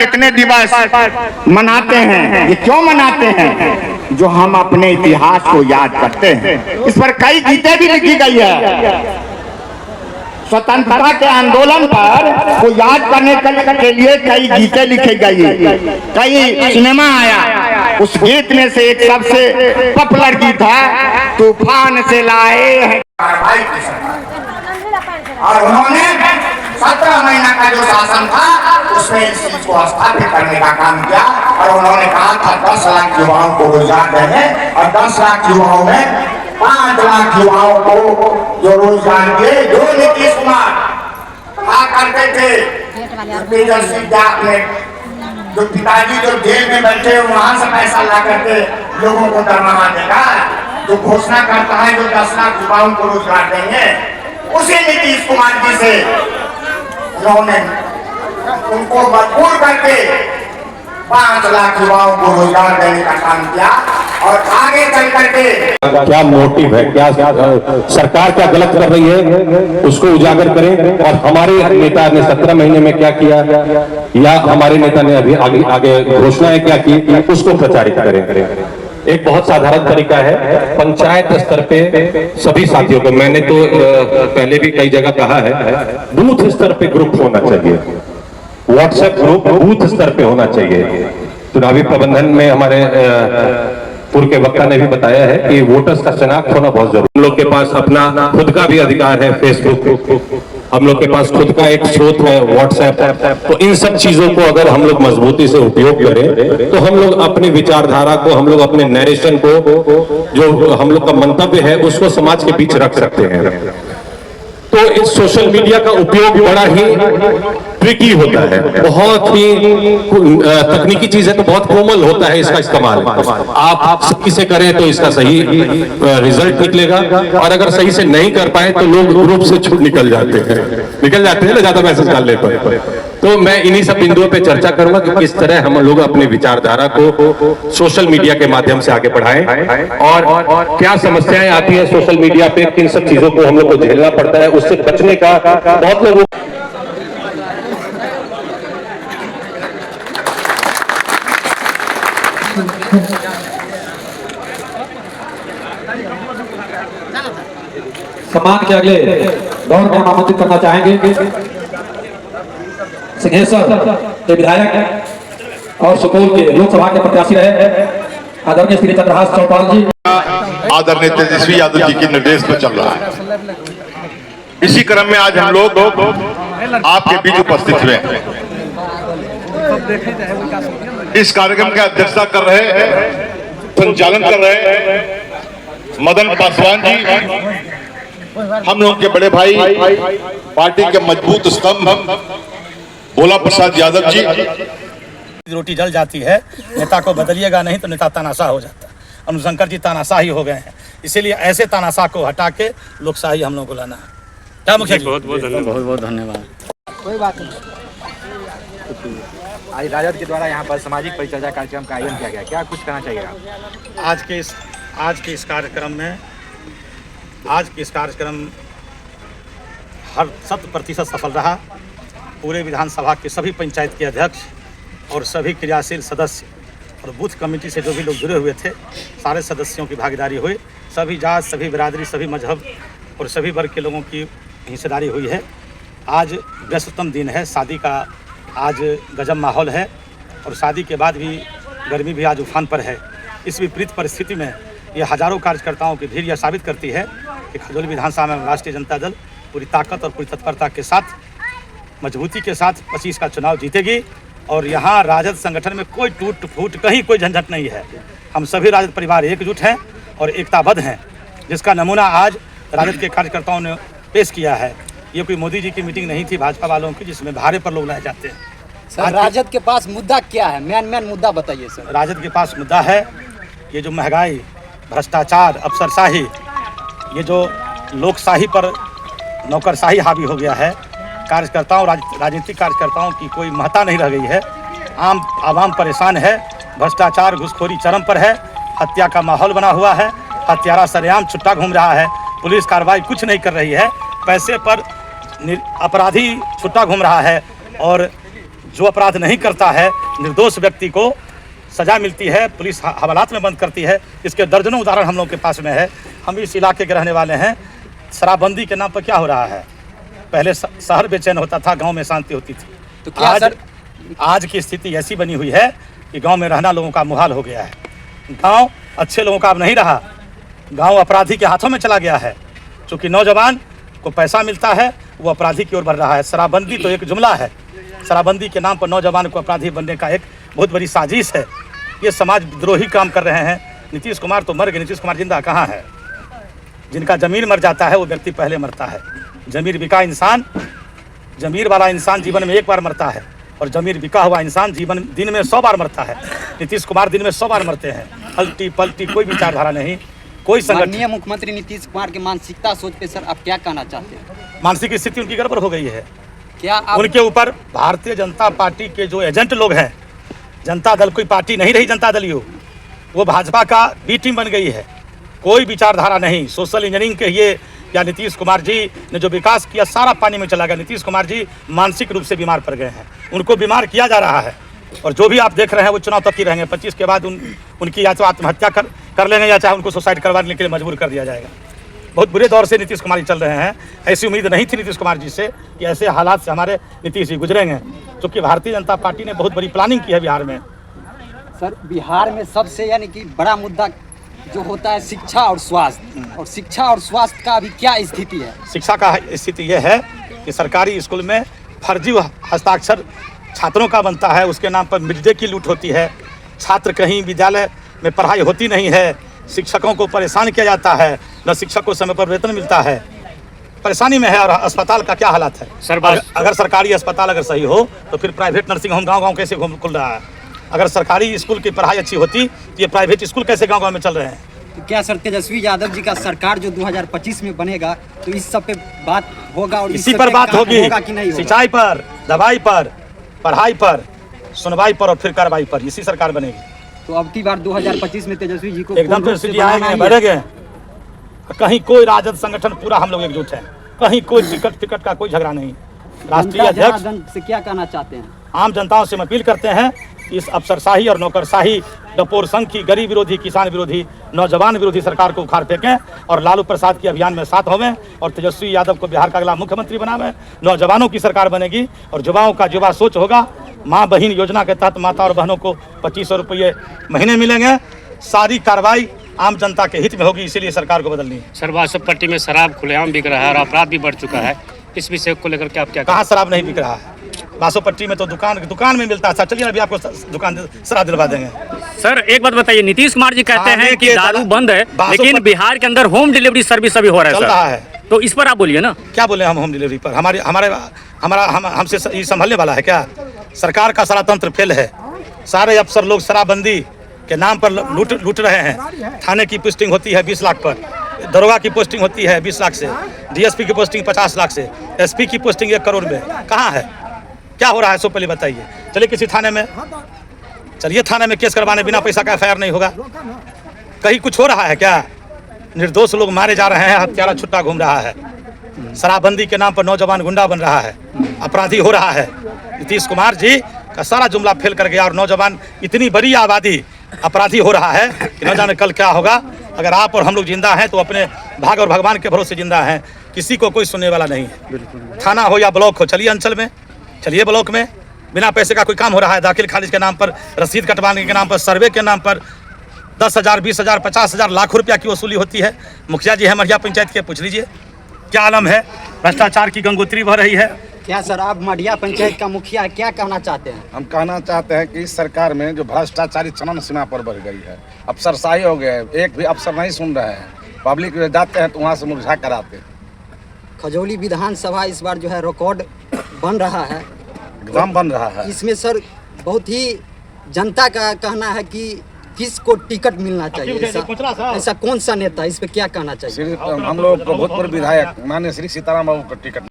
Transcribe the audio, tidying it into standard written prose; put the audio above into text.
इतने दिवस मनाते हैं, ये क्यों मनाते हैं? जो हम अपने इतिहास को याद करते हैं। इस पर कई गीतें भी लिखी गई है। स्वतंत्रता के आंदोलन पर को याद करने के लिए कई गीतें लिखी गई, कई सिनेमा आया। उस गीत में से एक सबसे पॉपुलर गीत है, तूफान से लाए हैं। और उन्होंने 17 महीना का जो शासन था उसमें इस चीज को स्थापित करने का काम किया। और उन्होंने कहा था 10 लाख युवाओं को रोजगार देंगे, और 10 लाख युवाओं में 5 लाख युवाओं को जो रोजगार दिए, जो नीतीश कुमार कहा करते थे जो पिताजी जो जेल में बैठे वहां से पैसा ला करके लोगों को दरमाहा देगा, जो घोषणा करता है जो 10 लाख युवाओं को रोजगार देंगे, उसी नीतीश कुमार जी से उन्होंने उनको मजबूर करके 5 लाख युवाओं को रोजगार देने का काम किया। और आगे चल करके क्या मोटिव है, क्या सरकार क्या गलत कर रही है, उसको उजागर करें। और हमारे नेता ने 17 महीने में क्या किया, या हमारे नेता ने अभी आगे घोषणाएं क्या की, उसको प्रचारित करें। एक बहुत साधारण तरीका है, पंचायत स्तर पे सभी साथियों को, मैंने तो पहले भी कई जगह कहा है, बूथ स्तर पे ग्रुप होना चाहिए, व्हाट्सएप ग्रुप बूथ स्तर पे होना चाहिए। चुनावी प्रबंधन में हमारे पूर्व के वक्ता ने भी बताया है कि वोटर्स का शनाख्त होना बहुत जरूरी। हम लोग के पास अपना खुद का भी अधिकार है, फेसबुक, हम लोग के पास खुद का एक स्रोत है व्हाट्सएप। तो इन सब चीजों को अगर हम लोग मजबूती से उपयोग करें तो हम लोग अपनी विचारधारा को, हम लोग अपने नैरेशन को, जो हम लोग का मंतव्य है, उसको समाज के बीच रख सकते हैं। तो इस सोशल मीडिया का उपयोग बड़ा ही ट्रिकी होता है, बहुत ही तकनीकी चीज है, तो बहुत कोमल होता है इसका इस्तेमाल। आप सही से करें तो इसका सही रिजल्ट निकलेगा, और अगर सही से नहीं कर पाए तो लोग ग्रुप से छूट निकल जाते हैं ना ज्यादा मैसेज डालने पर। तो मैं इन्हीं सब बिंदुओं पे चर्चा करूंगा कि किस तरह हम लोग अपने विचारधारा को सोशल मीडिया के माध्यम से आगे बढ़ाएं, और क्या समस्याएं आती है सोशल मीडिया पे, किन सब चीजों को हम लोग को झेलना पड़ता है, उससे बचने का बहुत लोगों। सम्मान के अगले दौर में हम आमंत्रित करना चाहेंगे सिंहेश्वर के विधायक और सुपौल के लोकसभा के प्रत्याशी रहे आदरणीय श्री चंद्रहास चौपाल जी। आदरणीय तेजस्वी यादव जी के निर्देश पर चल रहा है। इसी क्रम में आज हम लोग आपके बीच उपस्थित हुए। इस कार्यक्रम की अध्यक्षता कर रहे, संचालन कर रहे मदन पासवान जी, हम लोग के बड़े भाई, पार्टी के मजबूत स्तंभ भोला प्रसाद यादव जी। रोटी जल जाती है, नेता को बदलिएगा नहीं तो नेता तानाशाह हो जाता है। अनुशंकर जी तानाशाही हो गए हैं, इसीलिए ऐसे तानाशाह को हटा के लोकशाही हम लोग को लाना है। क्या मुखिया जी? बहुत बहुत धन्यवाद। कोई बात नहीं। आज राजद के द्वारा यहाँ पर सामाजिक परिचर्या कार्यक्रम का आयोजन किया गया, क्या कुछ कहना चाहिए आप? आज के इस कार्यक्रम हर 100% सफल रहा। पूरे विधानसभा के सभी पंचायत के अध्यक्ष और सभी क्रियाशील सदस्य और बूथ कमेटी से जो भी लोग जुड़े हुए थे, सारे सदस्यों की भागीदारी हुई। सभी जात, सभी बिरादरी, सभी मजहब और सभी वर्ग के लोगों की हिस्सेदारी हुई है। आज व्यस्ततम दिन है, शादी का आज गजब माहौल है, और शादी के बाद भी गर्मी भी आज उफान पर है। इस विपरीत परिस्थिति में ये हजारों कार्यकर्ताओं की भीड़ यह साबित करती है कि खजौली विधानसभा में राष्ट्रीय जनता दल पूरी ताकत और पूरी तत्परता के साथ, मजबूती के साथ 25 का चुनाव जीतेगी। और यहाँ राजद संगठन में कोई टूट फूट, कहीं कोई झंझट नहीं है। हम सभी राजद परिवार एकजुट हैं और एकताबद्ध हैं, जिसका नमूना आज राजद के कार्यकर्ताओं ने पेश किया है। ये कोई मोदी जी की मीटिंग नहीं थी भाजपा वालों की, जिसमें भारे पर लोग लाए जाते हैं। सर, राजद के पास मुद्दा क्या है? मेन मुद्दा बताइए सर। राजद के पास मुद्दा है ये जो महंगाई, भ्रष्टाचार, अफसरशाही, ये जो लोकशाही पर नौकरशाही हावी हो गया है। कार्यकर्ताओं, राजनीतिक कार्यकर्ताओं की कोई महत्ता नहीं रह गई है। आम आवाम परेशान है, भ्रष्टाचार, घुसखोरी चरम पर है, हत्या का माहौल बना हुआ है, हत्यारा सरेआम छुट्टा घूम रहा है, पुलिस कार्रवाई कुछ नहीं कर रही है, पैसे पर अपराधी छुट्टा घूम रहा है, और जो अपराध नहीं करता है, निर्दोष व्यक्ति को सजा मिलती है, पुलिस हवालात में बंद करती है। इसके दर्जनों उदाहरण हम लोग के पास में है। हम इस इलाके के रहने वाले हैं। शराबबंदी के नाम पर क्या हो रहा है? पहले शहर बेचैन होता था, गांव में शांति होती थी। तो क्या सर आज की स्थिति ऐसी बनी हुई है कि गांव में रहना लोगों का मुहाल हो गया है। गांव अच्छे लोगों का अब नहीं रहा, गांव अपराधी के हाथों में चला गया है। क्योंकि नौजवान को पैसा मिलता है, वो अपराधी की ओर बढ़ रहा है। शराबबंदी तो एक जुमला है। शराबबंदी के नाम पर नौजवान को अपराधी बनने का एक बहुत बड़ी साजिश है। ये समाज विद्रोही काम कर रहे हैं। नीतीश कुमार तो मर गए, नीतीश कुमार जिंदा कहाँ है? जिनका जमीर मर जाता है वो व्यक्ति पहले मरता है। जमीर बिका इंसान, जमीर वाला इंसान जीवन में एक बार मरता है, और जमीर बिका हुआ इंसान दिन में 100 बार मरता है। नीतीश कुमार दिन में 100 बार मरते हैं। पलटी पलटी कोई विचारधारा नहीं, कोई संगठन। माननीय मुख्यमंत्री नीतीश कुमार के मानसिकता सोच पे सर आप क्या कहना चाहते हैं? मानसिक स्थिति उनकी गड़बड़ हो गई है। क्या आप उनके ऊपर भारतीय जनता पार्टी के जो एजेंट लोग हैं, जनता दल कोई पार्टी नहीं रही, जनता दल ही वो भाजपा का बी टीम बन गई है। कोई विचारधारा नहीं। सोशल इंजीनियरिंग के ये या नीतीश कुमार जी ने जो विकास किया सारा पानी में चला गया। नीतीश कुमार जी मानसिक रूप से बीमार पड़ गए हैं, उनको बीमार किया जा रहा है। और जो भी आप देख रहे हैं वो चुनाव तक ही रहेंगे। 25 के बाद उनकी या तो आत्महत्या कर लेंगे या चाहे उनको सुसाइड करवाने के लिए मजबूर कर दिया जाएगा। बहुत बुरे दौर से नीतीश कुमार जी चल रहे हैं। ऐसी उम्मीद नहीं थी नीतीश कुमार जी से कि ऐसे हालात से हमारे नीतीश जी गुजरेंगे, क्योंकि भारतीय जनता पार्टी ने बहुत बड़ी प्लानिंग की है बिहार में। सर बिहार में सबसे यानी कि बड़ा मुद्दा जो होता है शिक्षा और स्वास्थ्य, और शिक्षा और स्वास्थ्य का अभी क्या स्थिति है? शिक्षा का स्थिति यह है कि सरकारी स्कूल में फर्जी हस्ताक्षर छात्रों का बनता है, उसके नाम पर मिड डे की लूट होती है। छात्र कहीं विद्यालय में पढ़ाई होती नहीं है, शिक्षकों को परेशान किया जाता है, न शिक्षक को समय पर वेतन मिलता है। परेशानी में है। और अस्पताल का क्या हालत है सर? अगर सरकारी अस्पताल अगर सही हो तो फिर प्राइवेट नर्सिंग होम गाँव कैसे खुल रहा है? अगर सरकारी स्कूल की पढ़ाई अच्छी होती तो ये प्राइवेट स्कूल कैसे गाँव में चल रहे हैं? तो क्या सर तेजस्वी यादव जी का सरकार जो 2025 में बनेगा तो इस सब पे बात होगा? और इसी पर बात होगी, कि नहीं? सिंचाई पर, दवाई पर, पढ़ाई पर, सुनवाई पर और फिर कार्रवाई पर इसी सरकार बनेगी। तो अब की बार 2025 में तेजस्वी जी को एकदम तेजस्वी जी आएंगे, बढ़ेंगे। कहीं कोई राजद संगठन पूरा हम लोग एकजुट है, कहीं कोई टिकट का कोई झगड़ा नहीं। राष्ट्रीय अध्यक्ष से क्या कहना चाहते हैं? आम जनताओं से हम अपील करते हैं इस अफसरशाही और नौकरशाही डपोर संघ की गरीब विरोधी, किसान विरोधी, नौजवान विरोधी सरकार को उखाड़ फेंकें और लालू प्रसाद के अभियान में साथ होवें और तेजस्वी यादव को बिहार का अगला मुख्यमंत्री बनावें। नौजवानों की सरकार बनेगी और युवाओं का युवा सोच होगा। माँ बहन योजना के तहत माता और बहनों को 2500 रुपये महीने मिलेंगे। सारी कार्रवाई आम जनता के हित में होगी, इसीलिए सरकार को बदलनी है। सर बासोपट्टी में शराब खुलेआम बिक रहा है और अपराध भी बढ़ चुका है, इस विषय को लेकर के आप क्या? कहाँ शराब नहीं बिक रहा है? बासोपट्टी में तो दुकान में मिलता है। चलिए अभी आपको दुकान शराब दिलवा देंगे। सर एक बात बताइए, नीतीश कुमार जी कहते हैं कि दारू बंद है, लेकिन बिहार के अंदर होम डिलीवरी सर्विस अभी हो रहा है, तो इस पर आप बोलिए ना। क्या बोले हम होम डिलीवरी पर? हमसे ये संभलने वाला है क्या? सरकार का सारा तंत्र फेल है। सारे अफसर लोग शराबबंदी के नाम पर लूट रहे हैं। थाने की पोस्टिंग होती है 20 लाख पर, दरोगा की पोस्टिंग होती है 20 लाख से, डीएसपी की पोस्टिंग 50 लाख से, एसपी की पोस्टिंग 1 करोड़ में। कहाँ है? क्या हो रहा है? सो पहले बताइए। चलिए किसी थाने में, चलिए थाने में केस करवाने, बिना पैसा का एफआईआर नहीं होगा। कहीं कुछ हो रहा है क्या? निर्दोष लोग मारे जा रहे हैं, हत्यारा छुट्टा घूम रहा है। शराबबंदी के नाम पर नौजवान गुंडा बन रहा है, अपराधी हो रहा है। नीतीश कुमार जी का सारा जुमला फेल कर गया और नौजवान इतनी बड़ी आबादी अपराधी हो रहा है कि न जाने कल क्या होगा। अगर आप और हम लोग जिंदा हैं तो अपने भाग और भगवान के भरोसे जिंदा हैं, किसी को कोई सुनने वाला नहीं है। थाना हो या ब्लॉक हो, चलिए अंचल में, चलिए ब्लॉक में, बिना पैसे का कोई काम हो रहा है। दाखिल खारिज के नाम पर, रसीद कटवाने के नाम पर, सर्वे के नाम पर 10,000, 20,000, 50,000, लाख रुपया की वसूली होती है। मुखिया जी है मढ़िया पंचायत के, पूछ लीजिए क्या आलम है। भ्रष्टाचार की गंगोत्री बह रही है। क्या सर आप मढ़िया पंचायत का मुखिया क्या कहना चाहते हैं? हम कहना चाहते हैं कि इस सरकार में जो भ्रष्टाचारी चरम सीमा पर बढ़ गई है, अफसरशाही हो गया है। एक भी अफसर नहीं सुन रहे हैं, पब्लिक जाते हैं तो वहाँ से मुरझा कर आते हैं। खजौली विधानसभा इस बार जो है रिकॉर्ड बन रहा है, एकदम बन रहा है। इसमें सर बहुत ही जनता का कहना है कि किसको टिकट मिलना चाहिए, ऐसा कौन सा नेता, इस पे क्या कहना चाहिए? सिर्फ हम लोग को भूतपूर्व विधायक माननीय श्री सीताराम बाबू को टिकट